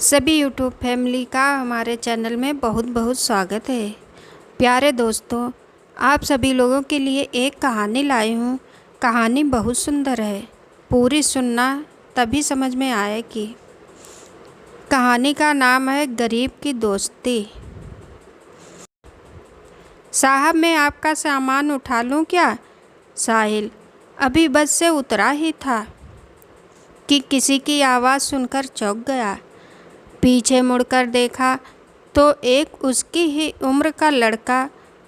सभी YouTube family का हमारे चैनल में बहुत बहुत स्वागत है। प्यारे दोस्तों, आप सभी लोगों के लिए एक कहानी लाई हूँ। कहानी बहुत सुंदर है, पूरी सुनना तभी समझ में आएगी। कहानी का नाम है गरीब की दोस्ती। साहब, मैं आपका सामान उठा लूँ क्या? साहिल अभी बस से उतरा ही था कि किसी की आवाज़ सुनकर चौंक गया। पीछे मुड़कर देखा तो एक उसकी ही उम्र का लड़का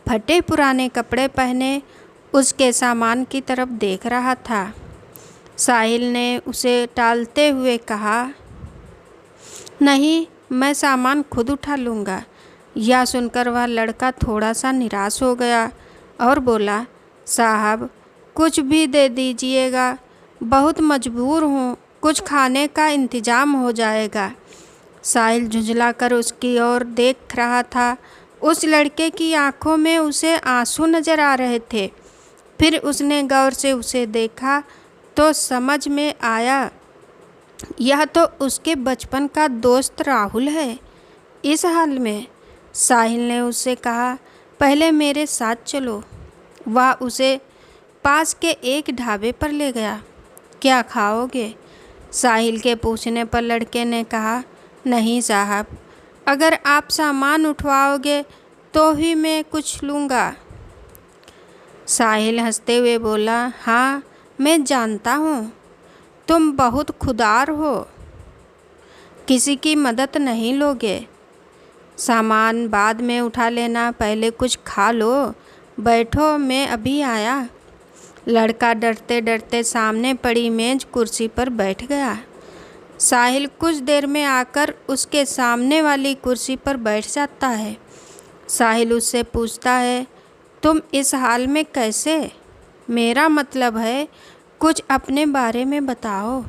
फटे पुराने कपड़े पहने उसके सामान की तरफ देख रहा था। साहिल ने उसे टालते हुए कहा, नहीं, मैं सामान खुद उठा लूँगा। यह सुनकर वह लड़का थोड़ा सा निराश हो गया और बोला, साहब कुछ भी दे दीजिएगा, बहुत मजबूर हूँ, कुछ खाने का इंतज़ाम हो जाएगा। साहिल झुंझलाकर उसकी ओर देख रहा था। उस लड़के की आंखों में उसे आंसू नजर आ रहे थे। फिर उसने गौर से उसे देखा तो समझ में आया, यह तो उसके बचपन का दोस्त राहुल है। इस हाल में साहिल ने उससे कहा, पहले मेरे साथ चलो। वह उसे पास के एक ढाबे पर ले गया। क्या खाओगे? साहिल के पूछने पर लड़के ने कहा, नहीं साहब, अगर आप सामान उठवाओगे तो ही मैं कुछ लूँगा। साहिल हंसते हुए बोला, हाँ मैं जानता हूँ, तुम बहुत खुदार हो, किसी की मदद नहीं लोगे। सामान बाद में उठा लेना, पहले कुछ खा लो। बैठो, मैं अभी आया। लड़का डरते डरते सामने पड़ी मेज कुर्सी पर बैठ गया। साहिल कुछ देर में आकर उसके सामने वाली कुर्सी पर बैठ जाता है। साहिल उससे पूछता है, तुम इस हाल में कैसे? मेरा मतलब है, कुछ अपने बारे में बताओ।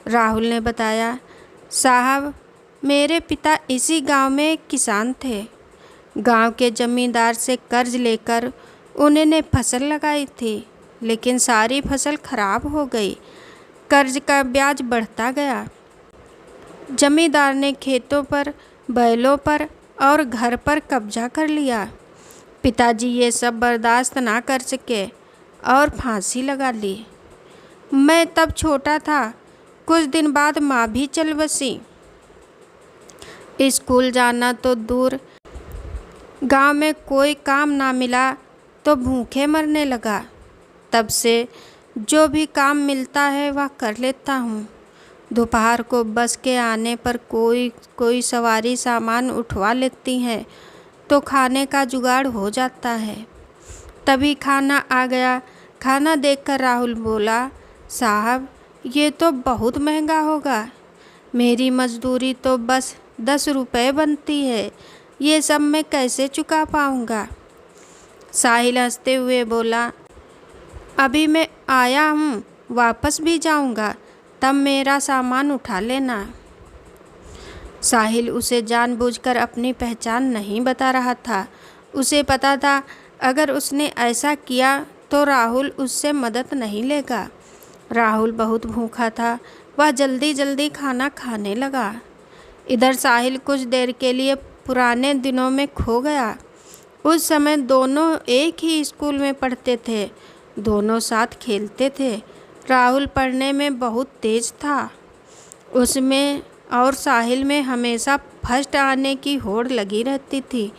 राहुल ने बताया, साहब मेरे पिता इसी गांव में एक किसान थे। गांव के जमींदार से कर्ज लेकर उन्होंने फसल लगाई थी, लेकिन सारी फसल खराब हो गई। कर्ज का ब्याज बढ़ता गया। जमींदार ने खेतों पर, बैलों पर और घर पर कब्जा कर लिया। पिताजी ये सब बर्दाश्त ना कर सके और फांसी लगा ली। मैं तब छोटा था। कुछ दिन बाद माँ भी चल बसी। स्कूल जाना तो दूर, गांव में कोई काम ना मिला तो भूखे मरने लगा। तब से जो भी काम मिलता है वह कर लेता हूँ। दोपहर को बस के आने पर कोई सवारी सामान उठवा लेती है तो खाने का जुगाड़ हो जाता है। तभी खाना आ गया। खाना देखकर राहुल बोला, साहब ये तो बहुत महंगा होगा। मेरी मजदूरी तो बस 10 रुपये बनती है, ये सब मैं कैसे चुका पाऊँगा। साहिल हंसते हुए बोला, अभी मैं आया हूँ, वापस भी जाऊँगा, तब मेरा सामान उठा लेना। साहिल उसे जानबूझकर अपनी पहचान नहीं बता रहा था। उसे पता था अगर उसने ऐसा किया तो राहुल उससे मदद नहीं लेगा। राहुल बहुत भूखा था। वह जल्दी जल्दी खाना खाने लगा। इधर साहिल कुछ देर के लिए पुराने दिनों में खो गया। उस समय दोनों एक ही स्कूल में पढ़ते थे, दोनों साथ खेलते थे। राहुल पढ़ने में बहुत तेज था। उसमें और साहिल में हमेशा फर्स्ट आने की होड़ लगी रहती थी।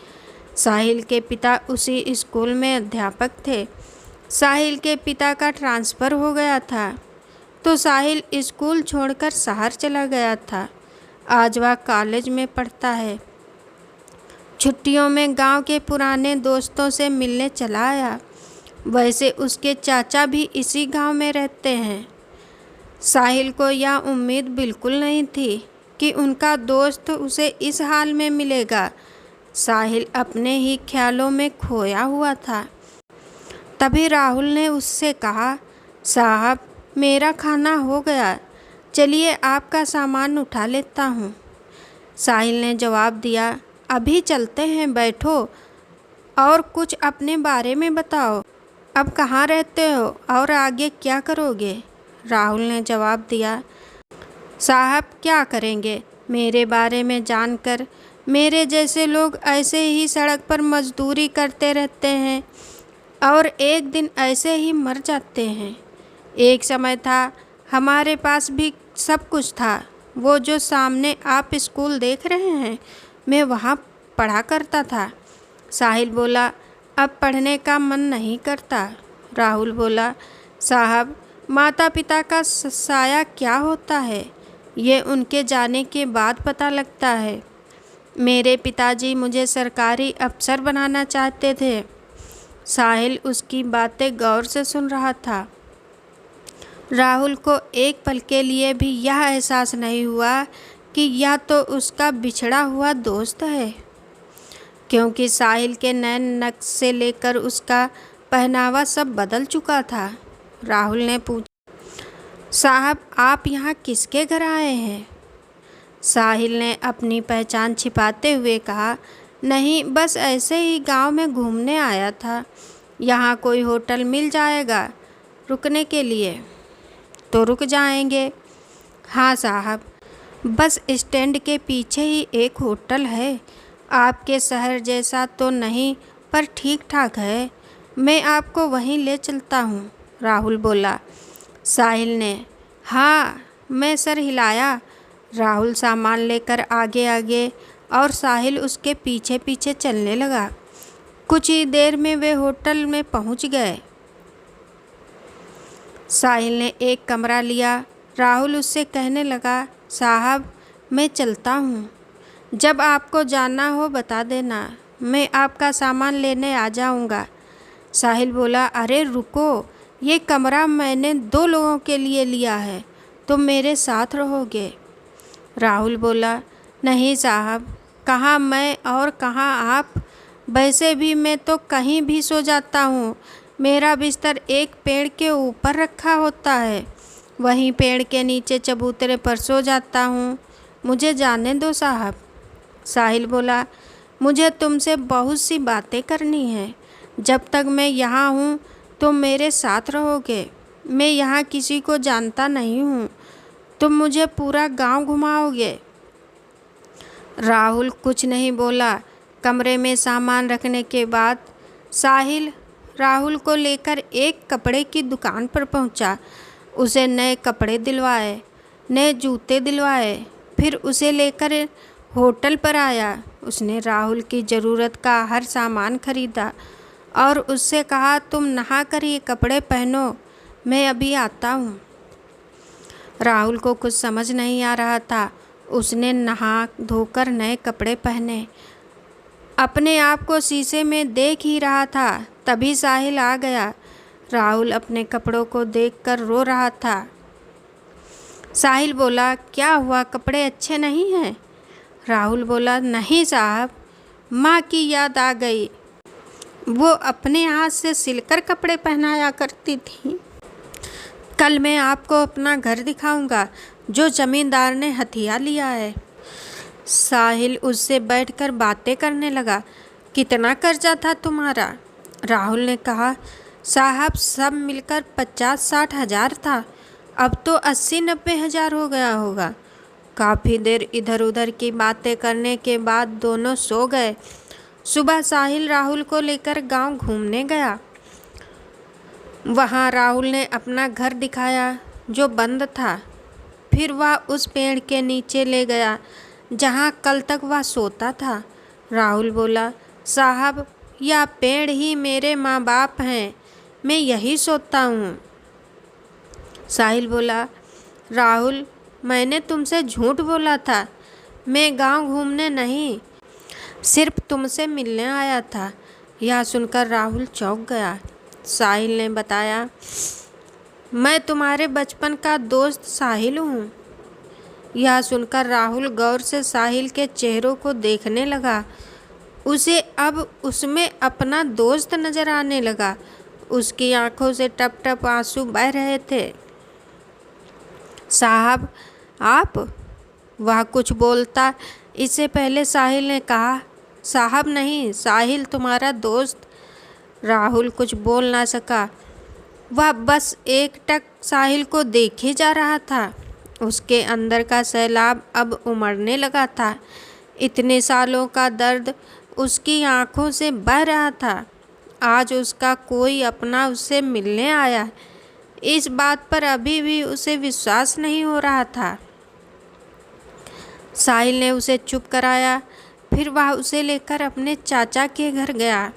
साहिल के पिता उसी स्कूल में अध्यापक थे। साहिल के पिता का ट्रांसफ़र हो गया था तो साहिल स्कूल छोड़कर शहर चला गया था। आज वह कॉलेज में पढ़ता है। छुट्टियों में गांव के पुराने दोस्तों से मिलने चला आया। वैसे उसके चाचा भी इसी गांव में रहते हैं। साहिल को यह उम्मीद बिल्कुल नहीं थी कि उनका दोस्त उसे इस हाल में मिलेगा। साहिल अपने ही ख्यालों में खोया हुआ था। तभी राहुल ने उससे कहा, साहब मेरा खाना हो गया, चलिए आपका सामान उठा लेता हूँ। साहिल ने जवाब दिया, अभी चलते हैं, बैठो और कुछ अपने बारे में बताओ। अब कहाँ रहते हो और आगे क्या करोगे? राहुल ने जवाब दिया, साहब क्या करेंगे, मेरे बारे में जानकर मेरे जैसे लोग ऐसे ही सड़क पर मजदूरी करते रहते हैं और एक दिन ऐसे ही मर जाते हैं। एक समय था हमारे पास भी सब कुछ था। वो जो सामने आप स्कूल देख रहे हैं, मैं वहाँ पढ़ा करता था। साहिल बोला, अब पढ़ने का मन नहीं करता। राहुल बोला, साहब, माता पिता का साया क्या होता है, ये उनके जाने के बाद पता लगता है। मेरे पिताजी मुझे सरकारी अफसर बनाना चाहते थे। साहिल उसकी बातें गौर से सुन रहा था। राहुल को एक पल के लिए भी यह एहसास नहीं हुआ कि यह तो उसका बिछड़ा हुआ दोस्त है, क्योंकि साहिल के नए नक्श से लेकर उसका पहनावा सब बदल चुका था। राहुल ने पूछा, साहब, आप यहाँ किसके घर आए हैं? साहिल ने अपनी पहचान छिपाते हुए कहा, नहीं, बस ऐसे ही गांव में घूमने आया था। यहाँ कोई होटल मिल जाएगा रुकने के लिए तो रुक जाएंगे। हाँ साहब, बस स्टैंड के पीछे ही एक होटल है। आपके शहर जैसा तो नहीं, पर ठीक ठाक है। मैं आपको वहीं ले चलता हूँ, राहुल बोला। साहिल ने हाँ मैं सर हिलाया। राहुल सामान लेकर आगे आगे और साहिल उसके पीछे पीछे चलने लगा। कुछ ही देर में वे होटल में पहुंच गए। साहिल ने एक कमरा लिया। राहुल उससे कहने लगा, साहब, मैं चलता हूँ। जब आपको जाना हो बता देना, मैं आपका सामान लेने आ जाऊँगा। साहिल बोला, अरे रुको, ये कमरा मैंने 2 लोगों के लिए लिया है, तुम मेरे साथ रहोगे। राहुल बोला, नहीं साहब, कहाँ मैं और कहाँ आप। वैसे भी मैं तो कहीं भी सो जाता हूँ। मेरा बिस्तर एक पेड़ के ऊपर रखा होता है, वहीं पेड़ के नीचे चबूतरे पर सो जाता हूँ। मुझे जाने दो साहब। साहिल बोला, मुझे तुमसे बहुत सी बातें करनी है। जब तक मैं यहाँ हूँ तुम मेरे साथ रहोगे। मैं यहाँ किसी को जानता नहीं हूँ। तुम मुझे पूरा गांव घुमाओगे। राहुल कुछ नहीं बोला। कमरे में सामान रखने के बाद साहिल राहुल को लेकर एक कपड़े की दुकान पर पहुंचा। उसे नए कपड़े दिलवाए, नए जूते दिलवाए, फिर उसे लेकर होटल पर आया। उसने राहुल की ज़रूरत का हर सामान खरीदा और उससे कहा, तुम नहा कर ये कपड़े पहनो, मैं अभी आता हूँ। राहुल को कुछ समझ नहीं आ रहा था। उसने नहा धोकर नए कपड़े पहने, अपने आप को शीशे में देख ही रहा था, तभी साहिल आ गया। राहुल अपने कपड़ों को देखकर रो रहा था। साहिल बोला, क्या हुआ, कपड़े अच्छे नहीं हैं? राहुल बोला, नहीं साहब, माँ की याद आ गई। वो अपने हाथ से सिलकर कपड़े पहनाया करती थी। कल मैं आपको अपना घर दिखाऊंगा जो जमींदार ने हथिया लिया है। साहिल उससे बैठकर बातें करने लगा। कितना कर्जा था तुम्हारा? राहुल ने कहा, साहब, सब मिलकर 50-60 हज़ार था। अब तो 80-90 हज़ार हो गया होगा। काफ़ी देर इधर उधर की बातें करने के बाद दोनों सो गए। सुबह साहिल राहुल को लेकर गांव घूमने गया। वहां राहुल ने अपना घर दिखाया जो बंद था। फिर वह उस पेड़ के नीचे ले गया जहां कल तक वह सोता था। राहुल बोला, साहब, यह पेड़ ही मेरे माँ बाप हैं, मैं यही सोता हूँ। साहिल बोला, राहुल, मैंने तुमसे झूठ बोला था। मैं गांव घूमने नहीं, सिर्फ तुमसे मिलने आया था। यह सुनकर राहुल चौंक गया। साहिल ने बताया, मैं तुम्हारे बचपन का दोस्त साहिल हूँ। यह सुनकर राहुल गौर से साहिल के चेहरों को देखने लगा। उसे अब उसमें अपना दोस्त नजर आने लगा। उसकी आंखों से टप टप आंसू बह रहे थे। साहब, आप? वह कुछ बोलता इससे पहले साहिल ने कहा, साहब नहीं, साहिल तुम्हारा दोस्त। राहुल कुछ बोल ना सका। वह बस एकटक साहिल को देखे जा रहा था। उसके अंदर का सैलाब अब उमड़ने लगा था। इतने सालों का दर्द उसकी आंखों से बह रहा था। आज उसका कोई अपना उससे मिलने आया, इस बात पर अभी भी उसे विश्वास नहीं हो रहा था। साहिल ने उसे चुप कराया, फिर वह उसे लेकर अपने चाचा के घर गया।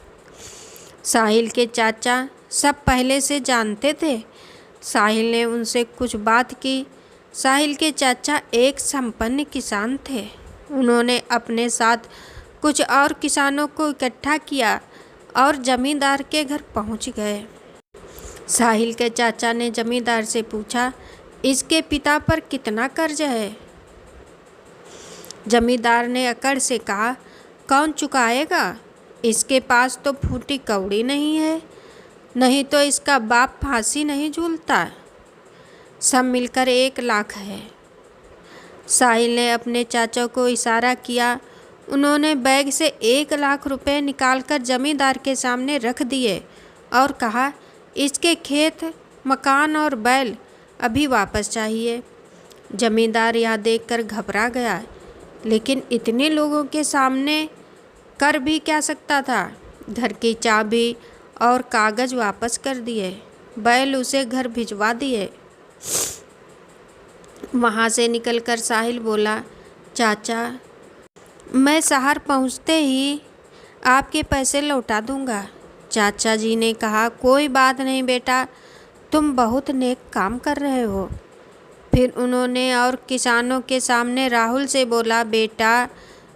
साहिल के चाचा सब पहले से जानते थे। साहिल ने उनसे कुछ बात की। साहिल के चाचा एक संपन्न किसान थे। उन्होंने अपने साथ कुछ और किसानों को इकट्ठा किया और जमींदार के घर पहुंच गए। साहिल के चाचा ने जमींदार से पूछा, इसके पिता पर कितना कर्ज है? जमींदार ने अकड़ से कहा, कौन चुकाएगा? इसके पास तो फूटी कौड़ी नहीं है, नहीं तो इसका बाप फांसी नहीं झूलता। सब मिलकर 1 लाख है। साहिल ने अपने चाचा को इशारा किया। उन्होंने बैग से 1 लाख रुपए निकालकर जमींदार के सामने रख दिए और कहा, इसके खेत, मकान और बैल अभी वापस चाहिए। जमींदार यह देखकर घबरा गया, लेकिन इतने लोगों के सामने कर भी क्या सकता था। घर की चाबी और कागज़ वापस कर दिए, बैल उसे घर भिजवा दिए। वहाँ से निकलकर साहिल बोला, चाचा, मैं शहर पहुँचते ही आपके पैसे लौटा दूँगा। चाचा जी ने कहा, कोई बात नहीं बेटा, तुम बहुत नेक काम कर रहे हो। फिर उन्होंने और किसानों के सामने राहुल से बोला, बेटा,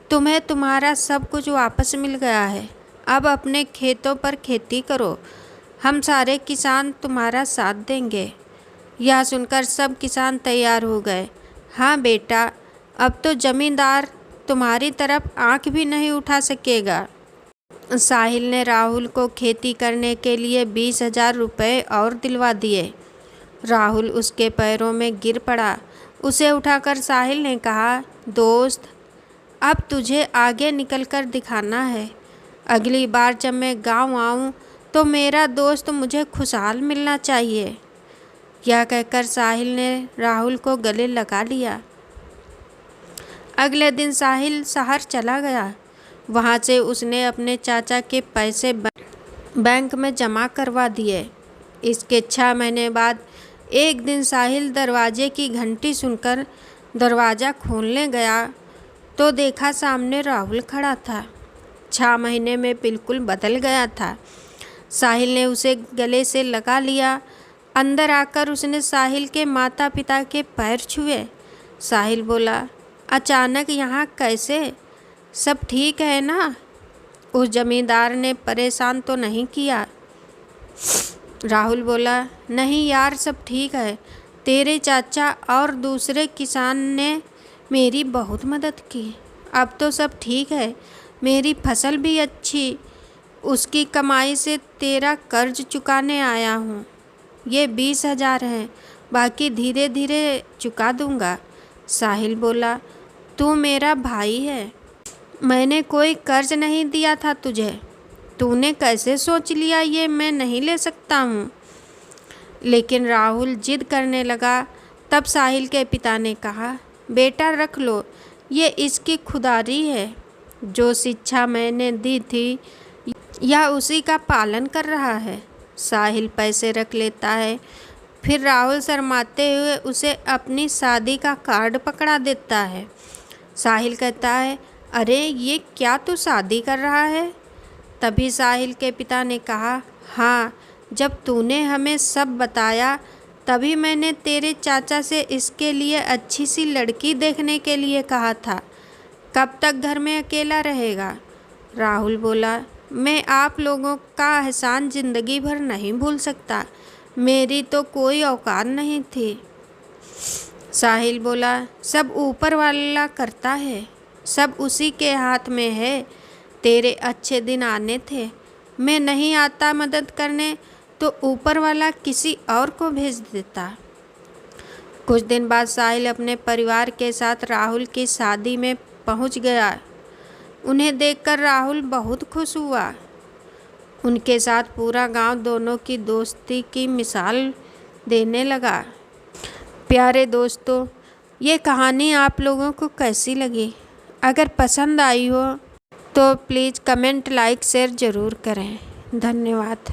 तुम्हें तुम्हारा सब कुछ वापस मिल गया है। अब अपने खेतों पर खेती करो, हम सारे किसान तुम्हारा साथ देंगे। यह सुनकर सब किसान तैयार हो गए। हाँ बेटा, अब तो जमींदार तुम्हारी तरफ आंख भी नहीं उठा सकेगा। साहिल ने राहुल को खेती करने के लिए 20,000 रुपये और दिलवा दिए। राहुल उसके पैरों में गिर पड़ा। उसे उठाकर साहिल ने कहा, दोस्त, अब तुझे आगे निकलकर दिखाना है। अगली बार जब मैं गांव आऊं तो मेरा दोस्त मुझे खुशहाल मिलना चाहिए। यह कहकर साहिल ने राहुल को गले लगा लिया। अगले दिन साहिल शहर चला गया। वहाँ से उसने अपने चाचा के पैसे बैंक में जमा करवा दिए। इसके 6 महीने बाद एक दिन साहिल दरवाजे की घंटी सुनकर दरवाज़ा खोलने गया तो देखा सामने राहुल खड़ा था। 6 महीने में बिल्कुल बदल गया था। साहिल ने उसे गले से लगा लिया। अंदर आकर उसने साहिल के माता पिता के पैर छुए। साहिल बोला, अचानक यहाँ कैसे? सब ठीक है ना? उस जमींदार ने परेशान तो नहीं किया? राहुल बोला, नहीं यार, सब ठीक है। तेरे चाचा और दूसरे किसान ने मेरी बहुत मदद की। अब तो सब ठीक है। मेरी फसल भी अच्छी। उसकी कमाई से तेरा कर्ज चुकाने आया हूँ। ये 20,000 हैं, बाकी धीरे धीरे चुका दूँगा। साहिल बोला, तू मेरा भाई है, मैंने कोई कर्ज नहीं दिया था तुझे। तूने कैसे सोच लिया ये मैं नहीं ले सकता हूँ? लेकिन राहुल जिद करने लगा। तब साहिल के पिता ने कहा, बेटा रख लो, ये इसकी खुदारी है। जो शिक्षा मैंने दी थी यह उसी का पालन कर रहा है। साहिल पैसे रख लेता है। फिर राहुल शर्माते हुए उसे अपनी शादी का कार्ड पकड़ा देता है। साहिल कहता है, अरे ये क्या तू शादी कर रहा है? तभी साहिल के पिता ने कहा, हाँ, जब तूने हमें सब बताया तभी मैंने तेरे चाचा से इसके लिए अच्छी सी लड़की देखने के लिए कहा था। कब तक घर में अकेला रहेगा? राहुल बोला, मैं आप लोगों का एहसान ज़िंदगी भर नहीं भूल सकता। मेरी तो कोई औकात नहीं थी। साहिल बोला, सब ऊपर वाला करता है, सब उसी के हाथ में है। तेरे अच्छे दिन आने थे, मैं नहीं आता मदद करने तो ऊपर वाला किसी और को भेज देता। कुछ दिन बाद साहिल अपने परिवार के साथ राहुल की शादी में पहुंच गया। उन्हें देखकर राहुल बहुत खुश हुआ। उनके साथ पूरा गांव दोनों की दोस्ती की मिसाल देने लगा। प्यारे दोस्तों, ये कहानी आप लोगों को कैसी लगी? अगर पसंद आई हो तो प्लीज़ कमेंट, लाइक, शेयर ज़रूर करें। धन्यवाद।